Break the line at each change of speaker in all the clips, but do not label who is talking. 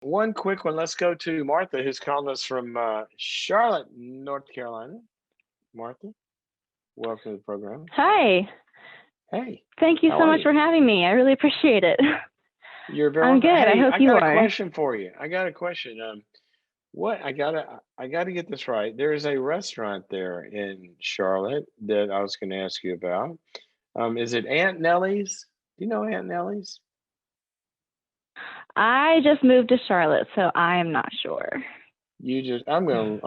One quick one. Let's go to Martha, who's calling us from Charlotte, North Carolina. Martha, welcome to the program.
Hi.
Hey,
Thank you
how
so
are
much
you?
for having me. I really appreciate it.
You're very
I'm
welcome.
good. I
Hey,
hope
I
you
got a
are.
question for you. I got a question. What I gotta get this right. There is a restaurant there in Charlotte that I was going to ask you about. Is it Aunt Nellie's? Do you know Aunt Nellie's?
I just moved to Charlotte, so I am not sure.
You just, I'm gonna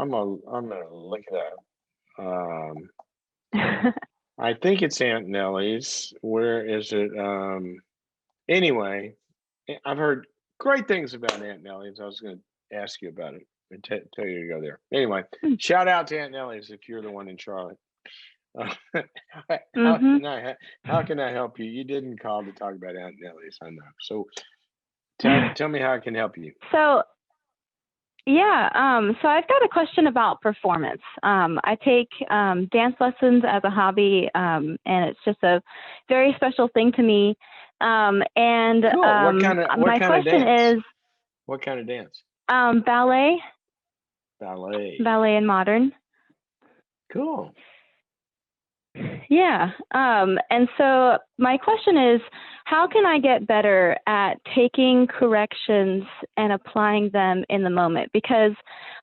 look it up. I think it's Aunt Nellie's. Where is it? Anyway, I've heard great things about Aunt Nellie's. I was going to ask you about it and tell you to go there. Anyway, shout out to Aunt Nellie's if you're the one in Charlotte. Uh, how
Mhm.
can I help you? You didn't call to talk about Aunt Nellie's, I know. So tell me how I can help you.
So, yeah, so I've got a question about performance. I take dance lessons as a hobby, and it's just a very special thing to me. And
Cool. What
my
kind of
question
dance?
is
What kind of dance?
ballet,
Ballet.
ballet and modern.
Cool.
Yeah. And so my question is, how can I get better at taking corrections and applying them in the moment? Because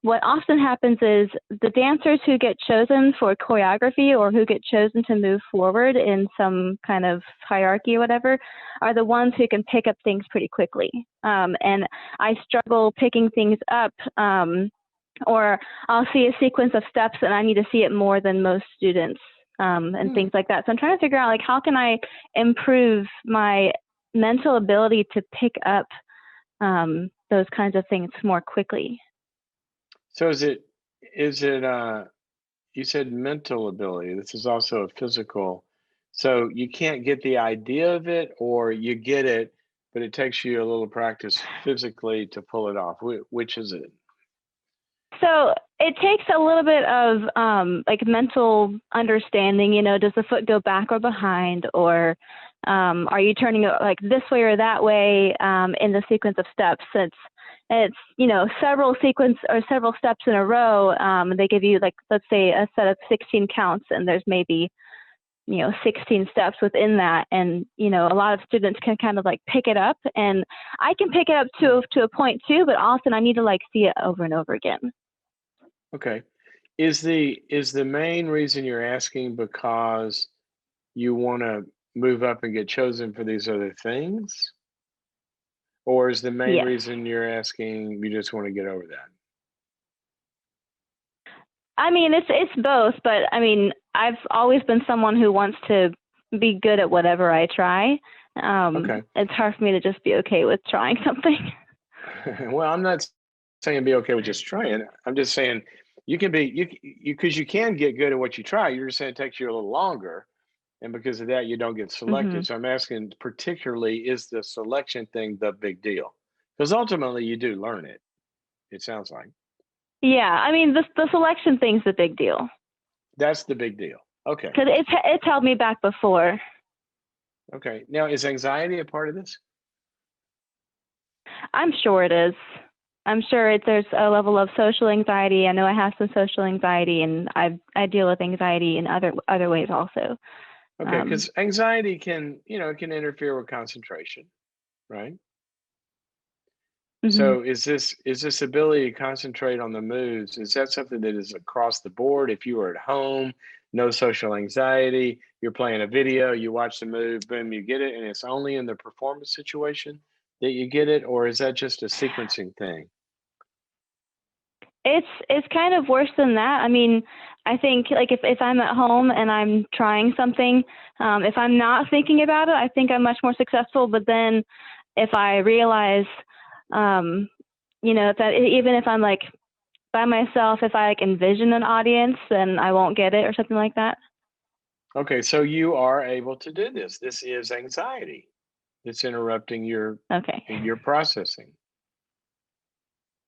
what often happens is the dancers who get chosen for choreography or who get chosen to move forward in some kind of hierarchy or whatever are the ones who can pick up things pretty quickly. And I struggle picking things up. Or I'll see a sequence of steps and I need to see it more than most students, and
Hmm.
things like that. So I'm trying to figure out like how can I improve my mental ability to pick up those kinds of things more quickly.
So is it you said mental ability. This is also a physical. So you can't get the idea of it, or you get it, but it takes you a little practice physically to pull it off. Which is it?
So it takes a little bit of like mental understanding. You know, does the foot go back or behind, or are you turning it like this way or that way in the sequence of steps? It's several sequence or several steps in a row. They give you like let's say a set of 16 counts, and there's maybe 16 steps within that, and a lot of students can kind of like pick it up, and I can pick it up to a point too, but often I need to like see it over and over again.
Okay. Is the main reason you're asking because you want to move up and get chosen for these other things? Or is the main
Yes.
reason you're asking you just want to get over that?
I mean, it's both, but I mean, I've always been someone who wants to be good at whatever I try.
Okay.
It's hard for me to just be okay with trying something.
Well, I'm not saying be okay with just trying. I'm just saying you can be you because you can get good at what you try. You're just saying it takes you a little longer, and because of that, you don't get
Hmm.
selected. So I'm asking, particularly, is the selection thing the big deal? Because ultimately, you do learn it. It sounds like
Yeah, I mean, the selection thing's the big deal
that's the big deal. Okay,
because it's held me back before.
okay. Now, is anxiety a part of this?
I'm sure it is. I'm sure there's a level of social anxiety. I know I have some social anxiety, and I deal with anxiety in other ways also.
Okay,
Um,
because anxiety can it can interfere with concentration, right?
mhm.
So is this ability to concentrate on the moves, is that something that is across the board? If you were at home, no social anxiety, you're playing a video, you watch the move, boom, you get it, and it's only in the performance situation that you get it, or is that just a sequencing thing?
It's kind of worse than that. I mean, I think like if I'm at home and I'm trying something, if I'm not thinking about it, I think I'm much more successful. But then if I realize, um, that even if I'm like by myself, if I like envision an audience, then I won't get it or something like that.
Okay, so you are able to do this. This is anxiety that's interrupting
Okay.
your processing.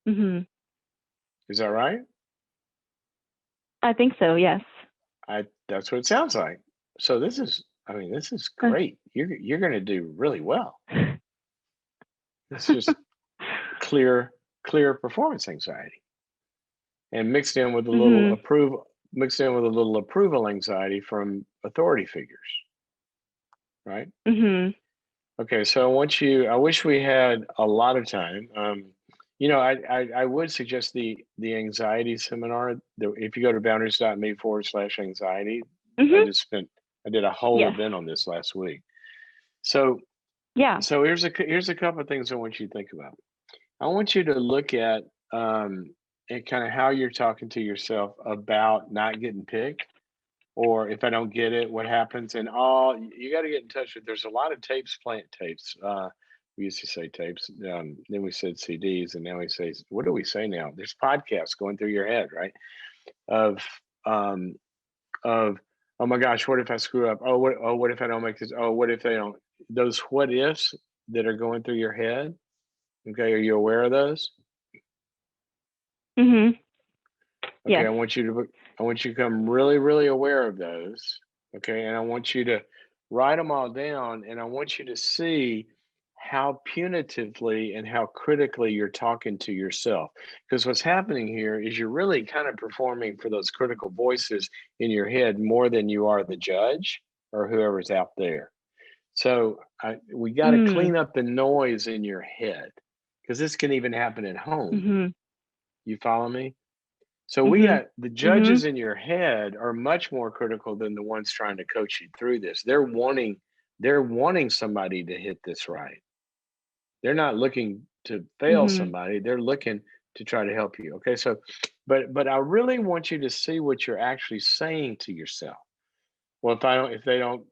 Mhm.
Is that right?
I think so. Yes.
I That's what it sounds like. So this is great. You're going to do really well. It's just clear performance anxiety, and mixed in with a little
Mhm.
approval anxiety from authority figures, right?
Mhm.
Okay, so I wish we had a lot of time. I would suggest the anxiety seminar. If you go to boundaries.me/anxiety,
Mhm.
I did a whole
Yes.
event on this last week. So,
Yeah.
here's a couple of things I want you to think about. I want you to look at kind of how you're talking to yourself about not getting picked, or if I don't get it, what happens? And all you got to get in touch with. There's a lot of plant tapes. We used to say tapes, then we said CDs, and now we say, what do we say now? There's podcasts going through your head, right? Of um, of oh my gosh, what if I screw up? What if I don't make this? Oh, what if they don't? Those what ifs that are going through your head. Okay, are you aware of those?
Mhm.
Okay,
Yes.
I want you to become really, really aware of those. Okay, and I want you to write them all down, and I want you to see how punitively and how critically you're talking to yourself. Because what's happening here is you're really kind of performing for those critical voices in your head more than you are the judge or whoever's out there. So we got to
Mm.
clean up the noise in your head, because this can even happen at home.
Mhm.
You follow me? So we
Mhm.
got the
Mhm.
judges in your head are much more critical than the ones trying to coach you through this. They're wanting somebody to hit this right. They're not looking to fail
Mhm.
somebody. They're looking to try to help you. Okay, so but I really want you to see what you're actually saying to yourself. Well, if they don't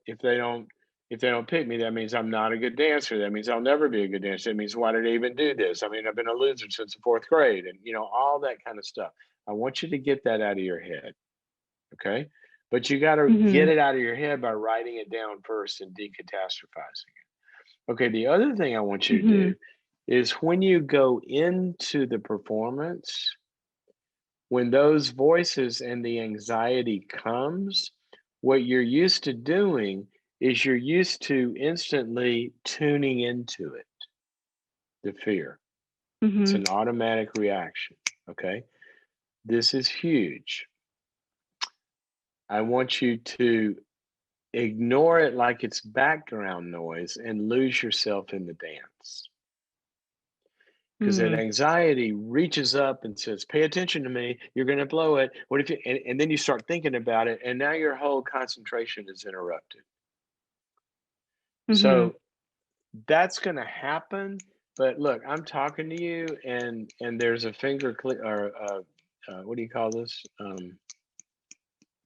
pick me, that means I'm not a good dancer. That means I'll never be a good dancer. That means why did I even do this? I mean, I've been a loser since the fourth grade, and all that kind of stuff. I want you to get that out of your head, okay? But you got to get
Mhm.
it out of your head by writing it down first and decatastrophizing it. Okay, the other thing I want you to
Mhm.
do is when you go into the performance, when those voices and the anxiety comes, what you're used to doing is you're used to instantly tuning into it, the fear. It's
Mhm.
an automatic reaction. Okay. This is huge. I want you to ignore it like it's background noise and lose yourself in the dance. Because that
Mm.
anxiety reaches up and says, "Pay attention to me. You're going to blow it. What if you?" And then you start thinking about it, and now your whole concentration is interrupted.
Mhm.
So that's going to happen. But look, I'm talking to you, and there's a finger click, or what do you call this?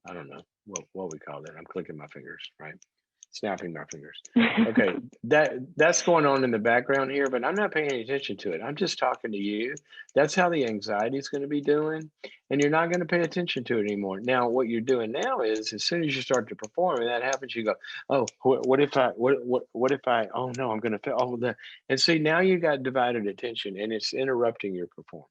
I don't know what we call that. I'm clicking my fingers, right? Snapping my fingers. Okay, that's going on in the background here, but I'm not paying any attention to it. I'm just talking to you. That's how the anxiety is going to be doing, and you're not going to pay attention to it anymore. Now, what you're doing now is, as soon as you start to perform, and that happens, you go, "Oh, what if I? What if I? Oh no, I'm going to fail." Oh, that, and see, now you got divided attention, and it's interrupting your performance.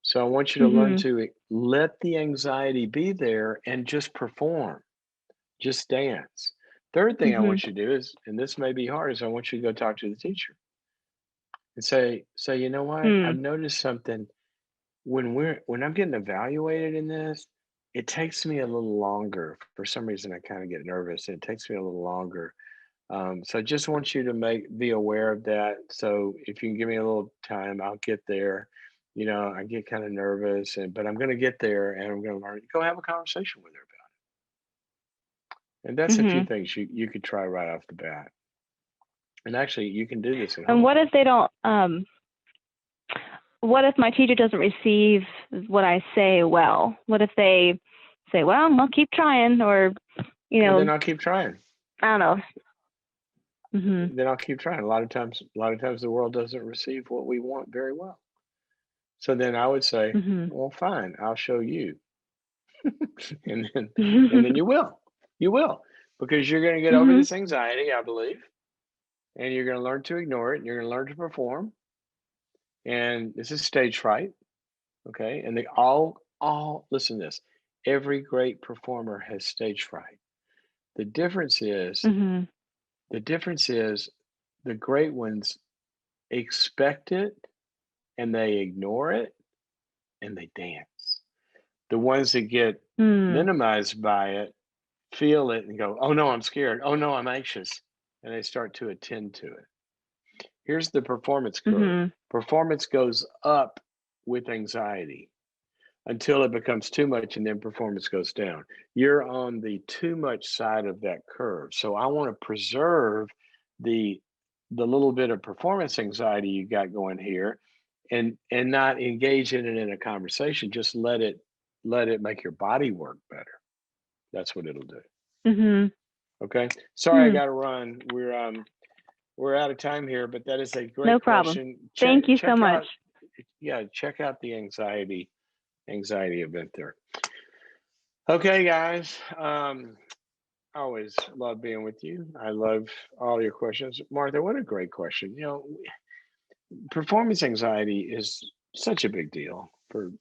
So I want you to learn
Mhm.
to let the anxiety be there and just perform, just dance. Third thing I
Mhm.
want you to do is, and this may be hard, is I want you to go talk to the teacher and say, you know what? I've
Mm.
noticed something when I'm getting evaluated in this, it takes me a little longer. For some reason, I kind of get nervous, and it takes me a little longer. So I just want you to be aware of that. So if you can give me a little time, I'll get there. I get kind of nervous, but I'm going to get there, and I'm going to learn. Go have a conversation with her about it. And that's a few
Mhm.
things you could try right off the bat. And actually, you can do this at
And
home.
what if they don't what if my teacher doesn't receive what I say well? What if they say, "Well, I'll keep trying," or, you
Well, then
know,
I'll keep trying.
I don't know. Mhm.
Then I'll keep trying. A lot of times the world doesn't receive what we want very well. So then I would say,
Mhm.
well, fine, I'll show you. and then and then you will, because you're going to get over
Mhm.
this anxiety, I believe, and you're going to learn to ignore it, and you're going to learn to perform. And this is stage fright, okay? And they all listen to this. Every great performer has stage fright. The difference is
Mhm.
the difference is the great ones expect it, and they ignore it and they dance. The ones that get
Mm.
minimized by it feel it and go, "Oh no, I'm scared. Oh no, I'm anxious." And they start to attend to it. Here's the performance curve.
Mhm.
Performance goes up with anxiety until it becomes too much and then performance goes down. You're on the too much side of that curve. So I want to preserve the little bit of performance anxiety you got going here and not engage in it in a conversation. Just let it make your body work better. That's what it'll do.
Mhm.
Okay. Sorry I
Hmm.
gotta run. We're out of time here, but that is a
No
great
problem.
question.
Thank you so
Check
much.
out yeah, check out the anxiety event there. Okay, guys. I always love being with you. I love all your questions. Martha, what a great question. Performance anxiety is such a big deal for,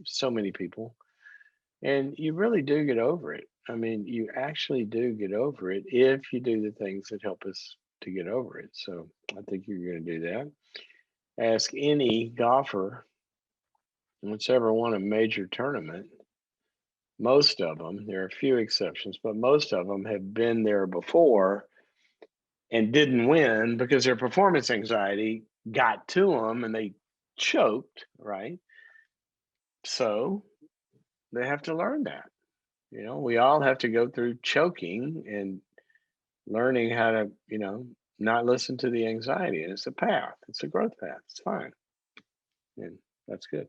so many people. And you really do get over it. I mean, you actually do get over it if you do the things that help us to get over it. So I think you're going to do that. Ask any golfer that's ever won a major tournament. Most of them, there are a few exceptions, but most of them have been there before and didn't win because their performance anxiety got to them and they choked, right? So they have to learn that. We all have to go through choking and learning how to, not listen to the anxiety. And it's a path, it's a growth path. It's fine. And that's good.